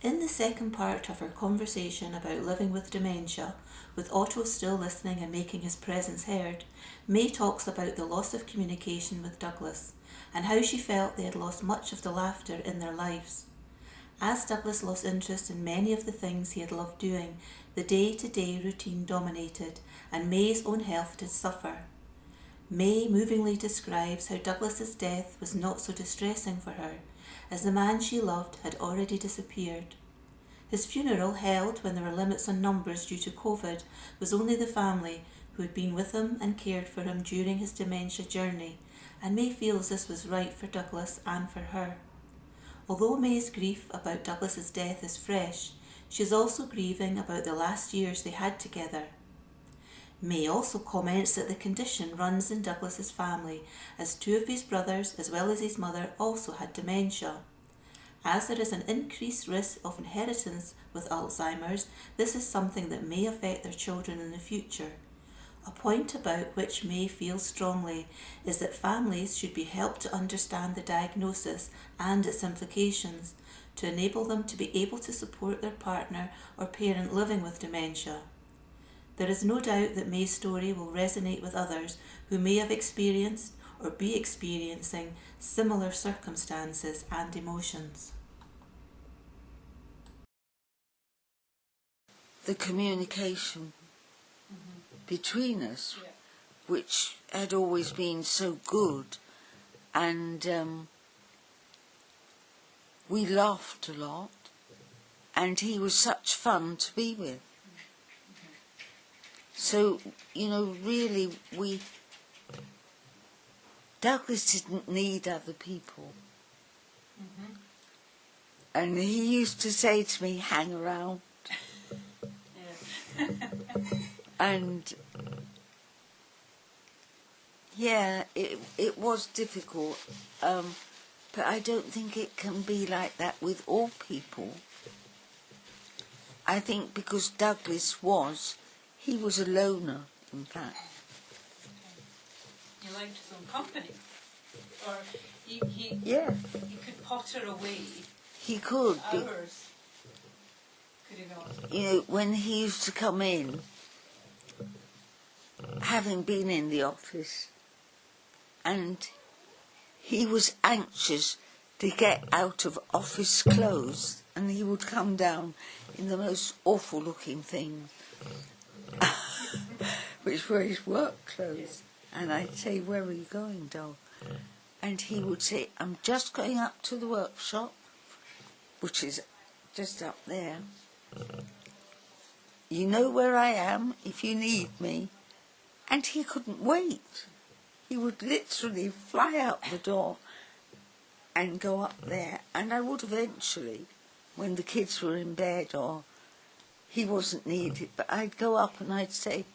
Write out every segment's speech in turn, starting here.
In the second part of our conversation about living with dementia, with Otto still listening and making his presence heard, May talks about the loss of communication with Douglas and how she felt they had lost much of the laughter in their lives. As Douglas lost interest in many of the things he had loved doing, the day-to-day routine dominated and May's own health did suffer. May movingly describes how Douglas's death was not so distressing for her, as the man she loved had already disappeared. His funeral, held when there were limits on numbers due to COVID, was only the family who had been with him and cared for him during his dementia journey, and May feels this was right for Douglas and for her. Although May's grief about Douglas's death is fresh, she is also grieving about the last years they had together. May also comments that the condition runs in Douglas's family, as two of his brothers, as well as his mother, also had dementia. As there is an increased risk of inheritance with Alzheimer's, this is something that may affect their children in the future. A point about which May feels strongly is that families should be helped to understand the diagnosis and its implications, to enable them to be able to support their partner or parent living with dementia. There is no doubt that May's story will resonate with others who may have experienced or be experiencing similar circumstances and emotions. The communication between us, which had always been so good, and we laughed a lot, and he was such fun to be with. So, really, Douglas didn't need other people. And he used to say to me, hang around. And, it was difficult, but I don't think it can be like that with all people. I think because Douglas he was a loner, in fact. He liked his own company, or he could potter away. He could. Hours. Could he not? When he used to come in, having been in the office, and he was anxious to get out of office clothes, and he would come down in the most awful looking things, which were his work clothes. And I'd say, where are you going, doll? And he would say, I'm just going up to the workshop, which is just up there. You know where I am if you need me. And he couldn't wait. He would literally fly out the door and go up there. And I would eventually, when the kids were in bed or he wasn't needed, but I'd go up and I'd say,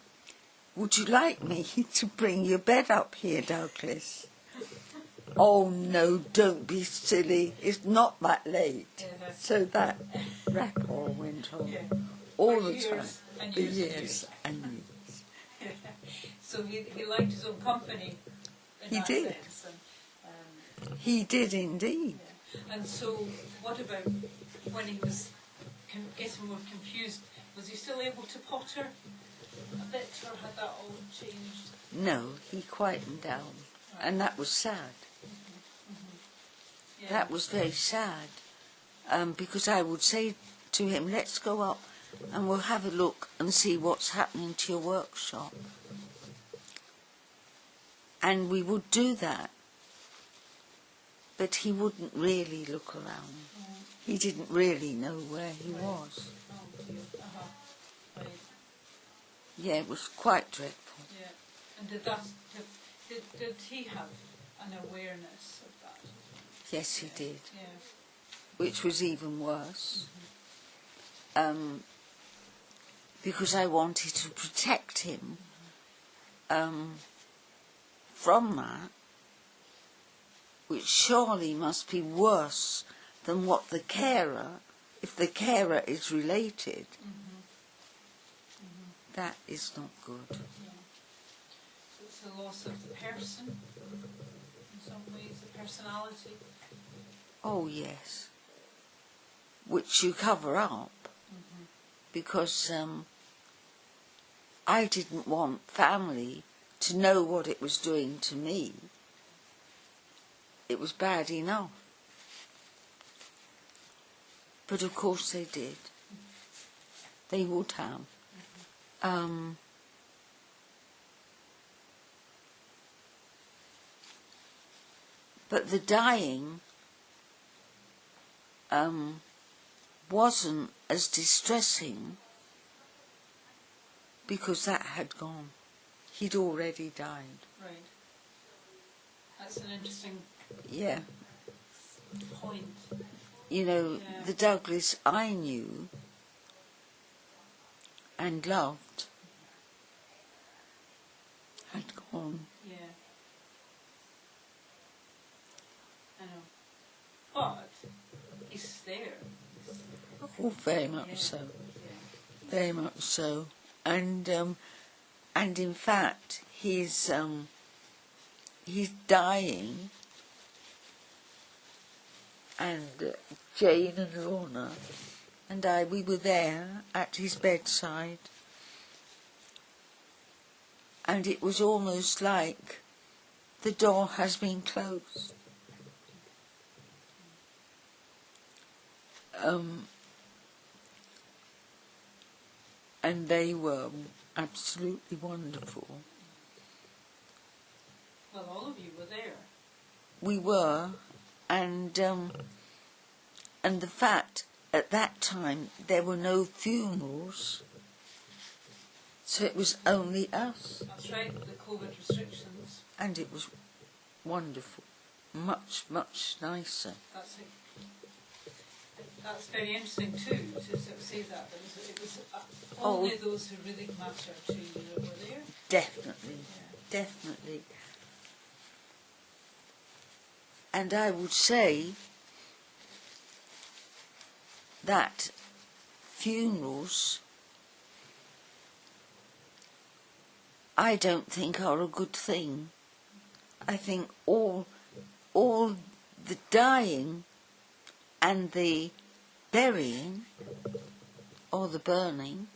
would you like me to bring your bed up here, Douglas? Oh, no, don't be silly. It's not that late. Yeah, so that rapport went on all the time. For years and years. So he liked his own company in that sense. And, he did indeed. Yeah. And so what about when he was getting more confused? Was he still able to potter a bit, or had that all changed? No, he quietened down. Right. And that was sad. Yeah. That was very sad, because I would say to him, let's go up and we'll have a look and see what's happening to your workshop. And we would do that, but he wouldn't really look around. He didn't really know where he was. Right. Yeah, it was quite dreadful. Yeah. And did he have an awareness of that? Yes, he did. Yeah. Which was even worse. Because I wanted to protect him from that, which surely must be worse than what the carer, if the carer is related, that is not good. Yeah. So it's the loss of the person, in some ways, the personality. Oh, yes. which you cover up, because I didn't want family to know what it was doing to me. It was bad enough. But of course they did. They would have. But the dying wasn't as distressing because that had gone. He'd already died. Right. That's an interesting point. You know, the Douglas I knew and loved had gone. Yeah. I know. But he's there. Oh, very much so. Yeah. Very much so. And in fact, he's dying, and Jane and Lorna and I, we were there at his bedside, and it was almost like the door has been closed. And they were absolutely wonderful. Well, all of you were there. We were, and the fact at that time there were no funerals, so it was only us. That's right, the COVID restrictions. And it was wonderful, much, much nicer. That's it. That's very interesting too, to sort of say that. It was only those who really matter to you that were there. Definitely, definitely. And I would say that funerals, I don't think are a good thing. I think all the dying and the burying or the burning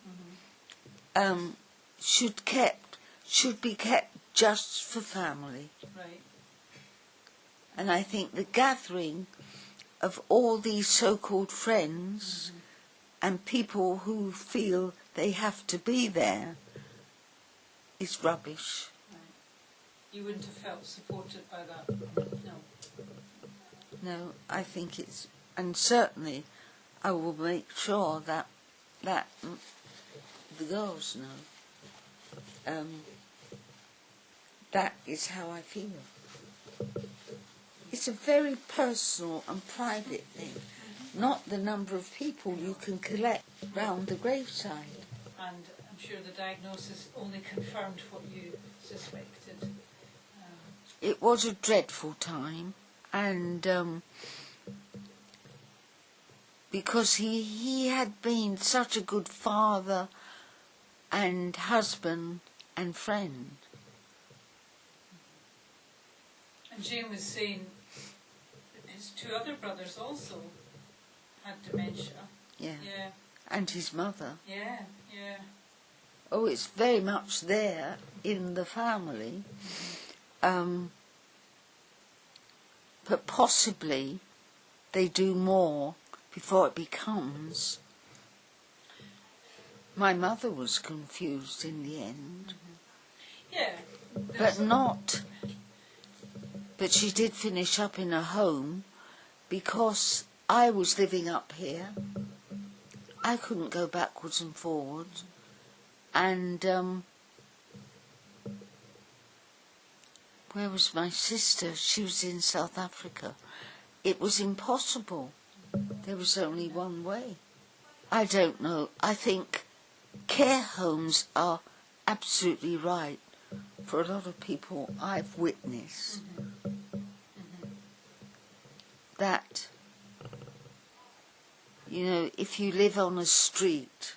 should be kept just for family. Right. And I think the gathering of all these so-called friends and people who feel they have to be there is rubbish. Right. You wouldn't have felt supported by that? No. No, I think it's... And certainly I will make sure that the girls know. That is how I feel. It's a very personal and private thing, not the number of people you can collect round the graveside. And I'm sure the diagnosis only confirmed what you suspected. It was a dreadful time, and because he had been such a good father and husband and friend. And Jane was saying his two other brothers also had dementia. Yeah. Yeah. And his mother. Yeah, yeah. Oh, it's very much there in the family. But possibly they do more before it becomes. My mother was confused in the end. Yeah. But not... But she did finish up in a home because I was living up here. I couldn't go backwards and forwards. And where was my sister? She was in South Africa. It was impossible. There was only one way. I don't know. I think care homes are absolutely right for a lot of people I've witnessed. That, you know, if you live on a street,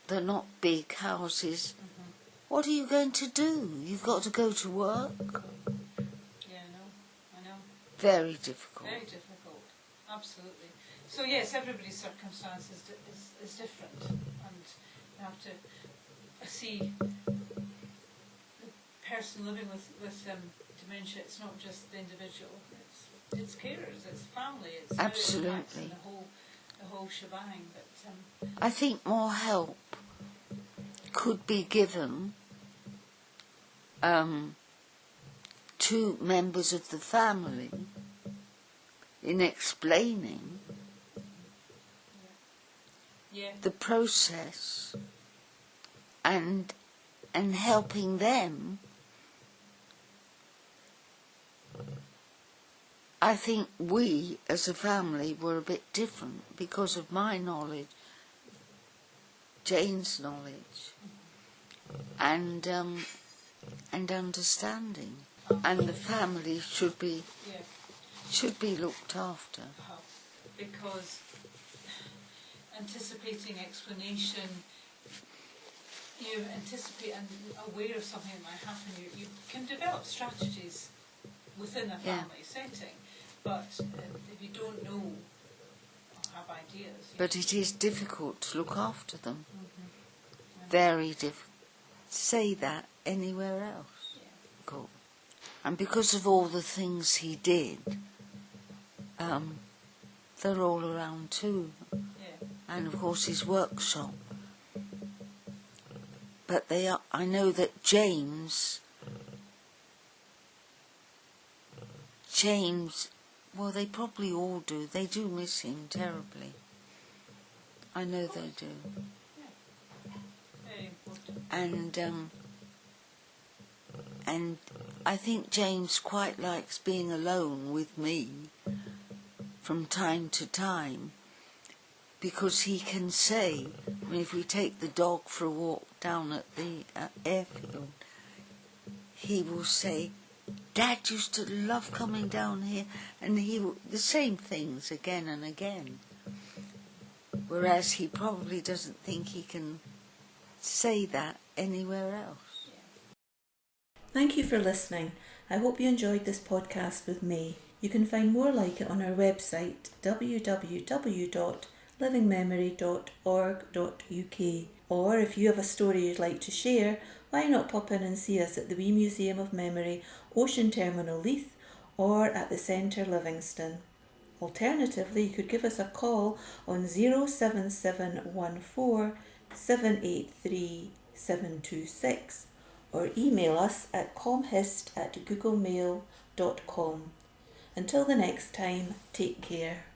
they're not big houses. What are you going to do? You've got to go to work. Yeah, I know. Very difficult. Very difficult, absolutely. So yes, everybody's circumstance is different, and you have to see the person living with dementia. It's not just the individual. It's carers, it's family, it's Absolutely. how it impacts the whole shebang. But I think more help could be given to members of the family in explaining the process and helping them. I think we as a family were a bit different because of my knowledge, Jane's knowledge, and understanding, and the family should be looked after. Because anticipating explanation, you anticipate and aware of something that might happen. You can develop strategies within a family setting, but if you don't know or have ideas. But it is difficult to look after them. Very difficult. Say that anywhere else. Cool. And because of all the things he did, they're all around too. And of course his workshop. But they are. I know that James, well, they probably all do. They do miss him terribly. I know they do. Very important. And I think James quite likes being alone with me from time to time, because he can say, I mean, if we take the dog for a walk down at the airfield, he will say, Dad used to love coming down here, and the same things again and again. Whereas he probably doesn't think he can say that anywhere else. Thank you for listening. I hope you enjoyed this podcast with me. You can find more like it on our website www.livingmemory.org.uk, or if you have a story you'd like to share, why not pop in and see us at the Wee Museum of Memory, Ocean Terminal Leith, or at the Centre Livingston. Alternatively, you could give us a call on 07714 783 726, or email us at comhist@googlemail.com. Until the next time, take care.